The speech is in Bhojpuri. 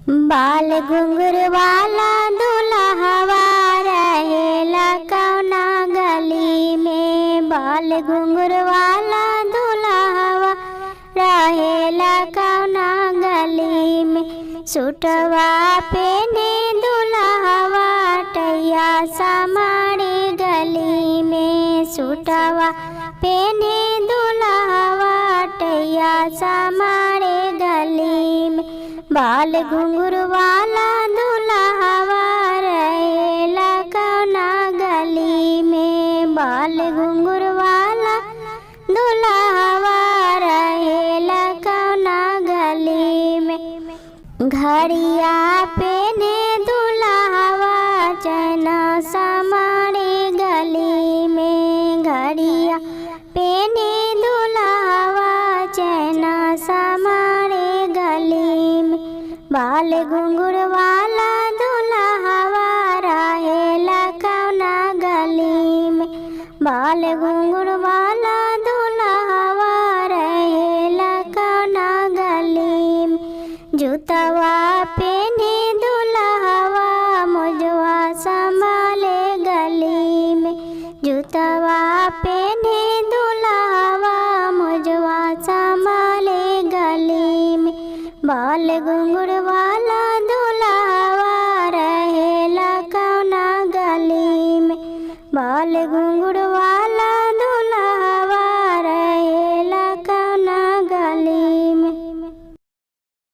बाल घुंघरू वाला दुल्हवा रहेला कौना गली में। बाल घुंघरू वाला दुल्हवा रहेला कौना गली में। सूटवा पेने दुल्हवा टैया समारे गली में। सूटवा पेने दुल्हवा टैया समारे गली में। बाल घुंघरू वाला दुल्हवा रहेला कौना गली में। बाल घुंघरू वाला दुल्हवा रहेला कौना गली में। घड़िया पेने दुल्हवा चैना समारे गली में। घड़िया पेने दुल्हवा चैना समारे गली में। बाल घुंघरू वाला दुल्हवा रहेला कौना गली में। बाल घुंघरू वाला दुल्हवा रहेला कौना गली में। जूतवा पेने दुल्हवा मुजवा संभाले गली में। जूतवा पेने दुल्हवा मुजवा संभाले गली में। बाल घुंघरू वाला दुल्हवा रहेला कौना गली में। बाल घुंघरू